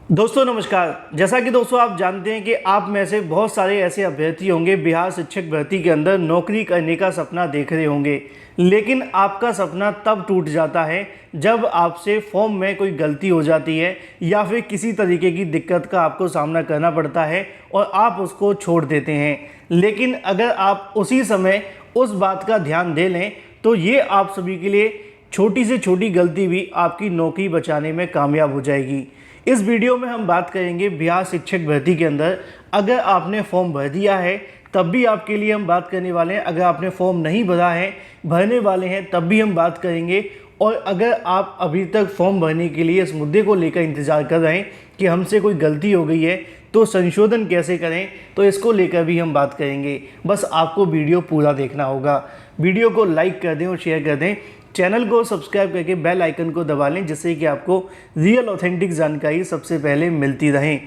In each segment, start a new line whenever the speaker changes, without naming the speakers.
दोस्तों नमस्कार। जैसा कि दोस्तों आप जानते हैं कि आप में से बहुत सारे ऐसे अभ्यर्थी होंगे बिहार शिक्षक भर्ती के अंदर नौकरी करने का सपना देख रहे होंगे, लेकिन आपका सपना तब टूट जाता है जब आपसे फॉर्म में कोई गलती हो जाती है या फिर किसी तरीके की दिक्कत का आपको सामना करना पड़ता है और आप उसको छोड़ देते हैं। लेकिन अगर आप उसी समय उस बात का ध्यान दे लें तो ये आप सभी के लिए छोटी से छोटी गलती भी आपकी नौकरी बचाने में कामयाब हो जाएगी। इस वीडियो में हम बात करेंगे बिहार शिक्षक भर्ती के अंदर अगर आपने फॉर्म भर दिया है तब भी आपके लिए हम बात करने वाले हैं, अगर आपने फॉर्म नहीं भरा है भरने वाले हैं तब भी हम बात करेंगे, और अगर आप अभी तक फॉर्म भरने के लिए इस मुद्दे को लेकर इंतज़ार कर रहे हैं कि हमसे कोई गलती हो गई है तो संशोधन कैसे करें, तो इसको लेकर भी हम बात करेंगे। बस आपको वीडियो पूरा देखना होगा। वीडियो को लाइक कर दें और शेयर कर दें, चैनल को सब्सक्राइब करके बेल आइकन को दबा लें जिससे कि आपको रियल ऑथेंटिक जानकारी सबसे पहले मिलती रहे।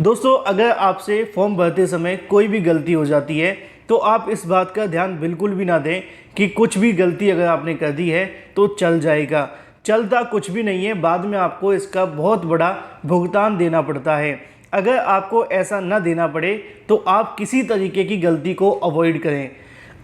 दोस्तों, अगर आपसे फॉर्म भरते समय कोई भी गलती हो जाती है तो आप इस बात का ध्यान बिल्कुल भी ना दें कि कुछ भी गलती अगर आपने कर दी है तो चल जाएगा। चलता कुछ भी नहीं है, बाद में आपको इसका बहुत बड़ा भुगतान देना पड़ता है। अगर आपको ऐसा ना देना पड़े तो आप किसी तरीके की गलती को अवॉइड करें।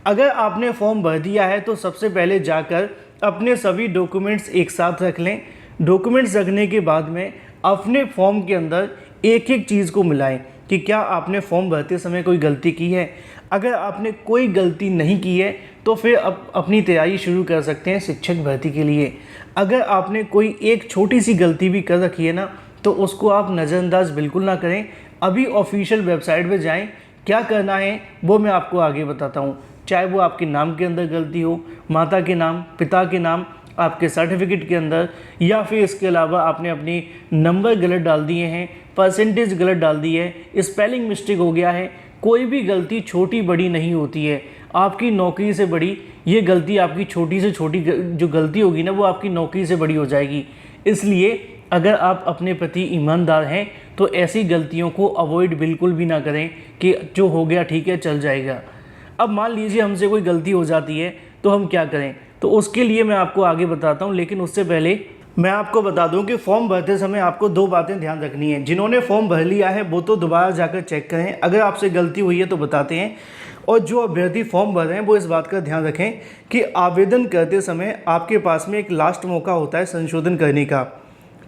अगर आपने फॉर्म भर दिया है तो सबसे पहले जाकर अपने सभी डॉक्यूमेंट्स एक साथ रख लें। डॉक्यूमेंट्स रखने के बाद में अपने फॉर्म के अंदर एक एक चीज़ को मिलाएं कि क्या आपने फॉर्म भरते समय कोई गलती की है। अगर आपने कोई गलती नहीं की है तो फिर अब अपनी तैयारी शुरू कर सकते हैं शिक्षक भर्ती के लिए। अगर आपने कोई एक छोटी सी गलती भी कर रखी है ना तो उसको आप नज़रअंदाज बिल्कुल ना करें। अभी ऑफिशियल वेबसाइट पर जाएं, क्या करना है वो मैं आपको आगे बताता हूँ। चाहे वो आपके नाम के अंदर गलती हो, माता के नाम, पिता के नाम, आपके सर्टिफिकेट के अंदर, या फिर इसके अलावा आपने अपनी नंबर गलत डाल दिए हैं, परसेंटेज गलत डाल दी है, स्पेलिंग मिस्टेक हो गया है। कोई भी गलती छोटी बड़ी नहीं होती है। आपकी नौकरी से बड़ी ये गलती, आपकी छोटी से छोटी जो गलती होगी ना वो आपकी नौकरी से बड़ी हो जाएगी। इसलिए अगर आप अपने प्रति ईमानदार हैं तो ऐसी गलतियों को अवॉइड बिल्कुल भी ना करें कि जो हो गया ठीक है चल जाएगा। अब मान लीजिए हमसे कोई गलती हो जाती है तो हम क्या करें, तो उसके लिए मैं आपको आगे बताता हूं। लेकिन उससे पहले मैं आपको बता दूं कि फॉर्म भरते समय आपको दो बातें ध्यान रखनी है। जिन्होंने फॉर्म भर लिया है वो तो दोबारा जाकर चेक करें, अगर आपसे गलती हुई है तो बताते हैं। और जो अभ्यर्थी फॉर्म भर रहे हैं वो इस बात का ध्यान रखें कि आवेदन करते समय आपके पास में एक लास्ट मौका होता है संशोधन करने का।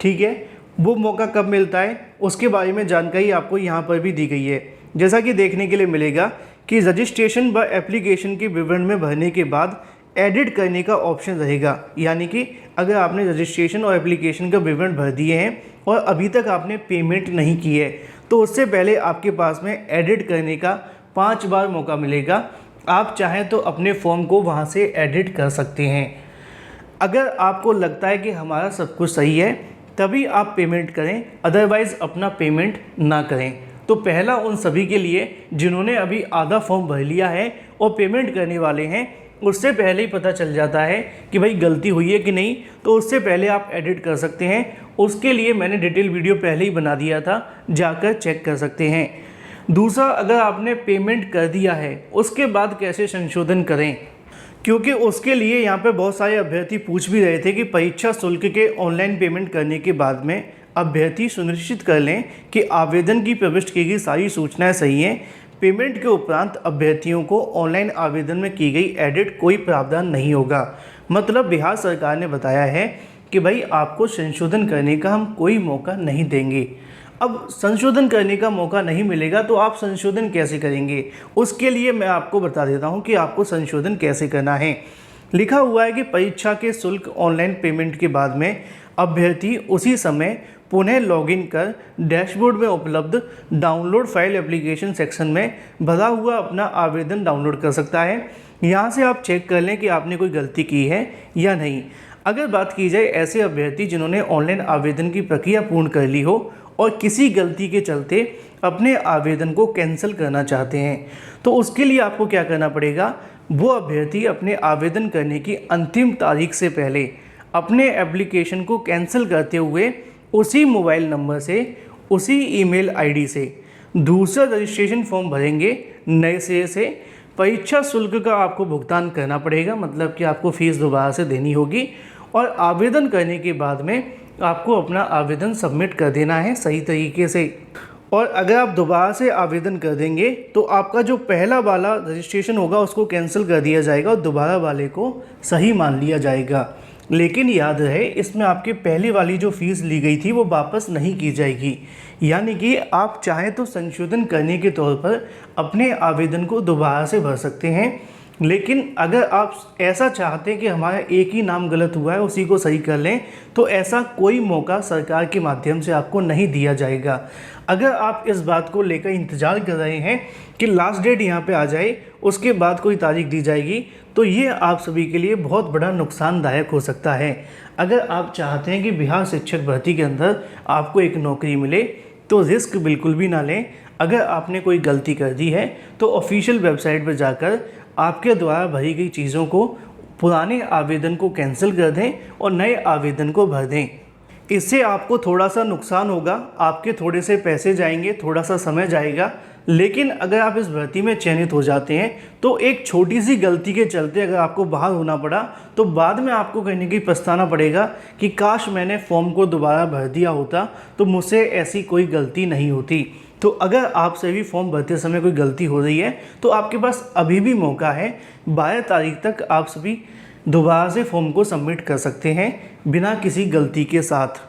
ठीक है, वो मौका कब मिलता है उसके बारे में जानकारी आपको यहाँ पर भी दी गई है। जैसा कि देखने के लिए मिलेगा कि रजिस्ट्रेशन व एप्लीकेशन के विवरण में भरने के बाद एडिट करने का ऑप्शन रहेगा। यानी कि अगर आपने रजिस्ट्रेशन और एप्लीकेशन का विवरण भर दिए हैं और अभी तक आपने पेमेंट नहीं की है तो उससे पहले आपके पास में एडिट करने का 5 बार मौका मिलेगा। आप चाहें तो अपने फॉर्म को वहाँ से एडिट कर सकते हैं। अगर आपको लगता है कि हमारा सब कुछ सही है तभी आप पेमेंट करें, अदरवाइज़ अपना पेमेंट ना करें। तो पहला उन सभी के लिए जिन्होंने अभी आधा फॉर्म भर लिया है और पेमेंट करने वाले हैं, उससे पहले ही पता चल जाता है कि भाई गलती हुई है कि नहीं, तो उससे पहले आप एडिट कर सकते हैं। उसके लिए मैंने डिटेल वीडियो पहले ही बना दिया था, जाकर चेक कर सकते हैं। दूसरा, अगर आपने पेमेंट कर दिया है उसके बाद कैसे संशोधन करें, क्योंकि उसके लिए यहाँ पे बहुत सारे अभ्यर्थी पूछ भी रहे थे कि परीक्षा शुल्क के ऑनलाइन पेमेंट करने के बाद में अभ्यर्थी सुनिश्चित कर लें कि आवेदन की प्रविष्ट की गई सारी सूचनाएं सही हैं। पेमेंट के उपरांत अभ्यर्थियों को ऑनलाइन आवेदन में की गई एडिट कोई प्रावधान नहीं होगा। मतलब बिहार सरकार ने बताया है कि भाई आपको संशोधन करने का हम कोई मौका नहीं देंगे। अब संशोधन करने का मौका नहीं मिलेगा तो आप संशोधन कैसे करेंगे, उसके लिए मैं आपको बता देता हूं कि आपको संशोधन कैसे करना है। लिखा हुआ है कि परीक्षा के शुल्क ऑनलाइन पेमेंट के बाद में अभ्यर्थी उसी समय पुनः लॉगिन कर डैशबोर्ड में उपलब्ध डाउनलोड फाइल एप्लीकेशन सेक्शन में भरा हुआ अपना आवेदन डाउनलोड कर सकता है। यहाँ से आप चेक कर लें कि आपने कोई गलती की है या नहीं। अगर बात की जाए ऐसे अभ्यर्थी जिन्होंने ऑनलाइन आवेदन की प्रक्रिया पूर्ण कर ली हो और किसी गलती के चलते अपने आवेदन को कैंसिल करना चाहते हैं, तो उसके लिए आपको क्या करना पड़ेगा, वो अभ्यर्थी अपने आवेदन करने की अंतिम तारीख से पहले अपने एप्लीकेशन को कैंसिल करते हुए उसी मोबाइल नंबर से, उसी ईमेल आईडी से दूसरा रजिस्ट्रेशन फॉर्म भरेंगे नए सिरे से। परीक्षा शुल्क का आपको भुगतान करना पड़ेगा, मतलब कि आपको फ़ीस दोबारा से देनी होगी। और आवेदन करने के बाद में आपको अपना आवेदन सबमिट कर देना है सही तरीके से। और अगर आप दोबारा से आवेदन कर देंगे तो आपका जो पहला वाला रजिस्ट्रेशन होगा उसको कैंसिल कर दिया जाएगा और दोबारा वाले को सही मान लिया जाएगा। लेकिन याद रहे, इसमें आपकी पहली वाली जो फ़ीस ली गई थी वो वापस नहीं की जाएगी। यानी कि आप चाहें तो संशोधन करने के तौर पर अपने आवेदन को दोबारा से भर सकते हैं। लेकिन अगर आप ऐसा चाहते हैं कि हमारा एक ही नाम गलत हुआ है उसी को सही कर लें, तो ऐसा कोई मौका सरकार के माध्यम से आपको नहीं दिया जाएगा। अगर आप इस बात को लेकर इंतज़ार कर रहे हैं कि लास्ट डेट यहाँ पे आ जाए उसके बाद कोई तारीख दी जाएगी, तो ये आप सभी के लिए बहुत बड़ा नुकसानदायक हो सकता है। अगर आप चाहते हैं कि बिहार शिक्षक भर्ती के अंदर आपको एक नौकरी मिले तो रिस्क बिल्कुल भी ना लें। अगर आपने कोई गलती कर दी है तो ऑफिशियल वेबसाइट पर जाकर आपके द्वारा भरी गई चीज़ों को, पुराने आवेदन को कैंसिल कर दें और नए आवेदन को भर दें। इससे आपको थोड़ा सा नुकसान होगा, आपके थोड़े से पैसे जाएंगे, थोड़ा सा समय जाएगा। लेकिन अगर आप इस भर्ती में चयनित हो जाते हैं तो एक छोटी सी गलती के चलते अगर आपको बाहर होना पड़ा तो बाद में आपको कहीं ना कहीं पछताना पड़ेगा कि काश मैंने फॉर्म को दोबारा भर दिया होता तो मुझसे ऐसी कोई गलती नहीं होती। तो अगर आपसे भी फॉर्म भरते समय कोई गलती हो रही है तो आपके पास अभी भी मौका है। 12 तारीख तक आप सभी दोबारा से फॉर्म को सबमिट कर सकते हैं बिना किसी गलती के साथ।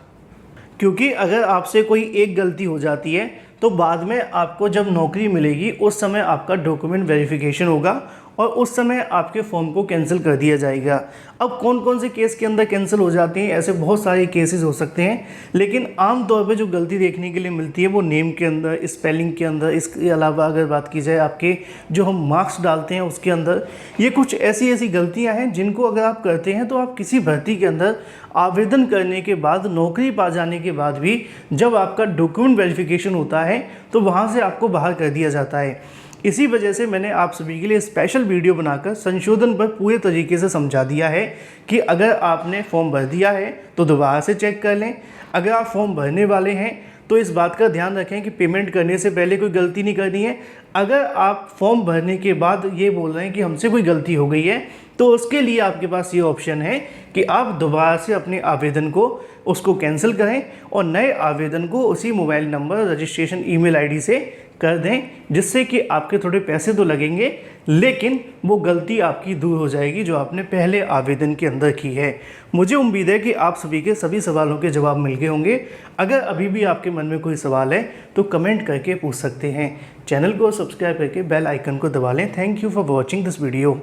क्योंकि अगर आपसे कोई एक गलती हो जाती है तो बाद में आपको जब नौकरी मिलेगी उस समय आपका डॉक्यूमेंट वेरिफिकेशन होगा और उस समय आपके फॉर्म को कैंसिल कर दिया जाएगा। अब कौन कौन से केस के अंदर कैंसिल हो जाते हैं, ऐसे बहुत सारे केसेस हो सकते हैं। लेकिन आम तौर पे जो गलती देखने के लिए मिलती है वो नेम के अंदर, स्पेलिंग के अंदर, इसके अलावा अगर बात की जाए आपके जो हम मार्क्स डालते हैं उसके अंदर, ये कुछ ऐसी गलतियां हैं जिनको अगर आप करते हैं तो आप किसी भर्ती के अंदर आवेदन करने के बाद, नौकरी पा जाने के बाद भी जब आपका डॉक्यूमेंट वेरिफिकेशन होता है तो वहाँ से आपको बाहर कर दिया जाता है। इसी वजह से मैंने आप सभी के लिए स्पेशल वीडियो बनाकर संशोधन पर पूरे तरीके से समझा दिया है कि अगर आपने फॉर्म भर दिया है तो दोबारा से चेक कर लें। अगर आप फॉर्म भरने वाले हैं तो इस बात का ध्यान रखें कि पेमेंट करने से पहले कोई गलती नहीं करनी है। अगर आप फॉर्म भरने के बाद ये बोल रहे हैं कि हमसे कोई गलती हो गई है तो उसके लिए आपके पास ये ऑप्शन है कि आप दोबारा से अपने आवेदन को उसको कैंसिल करें और नए आवेदन को उसी mobile number, registration email ID से कर दें, जिससे कि आपके थोड़े पैसे तो लगेंगे लेकिन वो गलती आपकी दूर हो जाएगी जो आपने पहले आवेदन के अंदर की है। मुझे उम्मीद है कि आप सभी के सभी सवालों के जवाब मिल गए होंगे। अगर अभी भी आपके मन में कोई सवाल है तो कमेंट करके पूछ सकते हैं। चैनल को सब्सक्राइब करके बेल आइकन को दबा लें। Thank you for watching this video.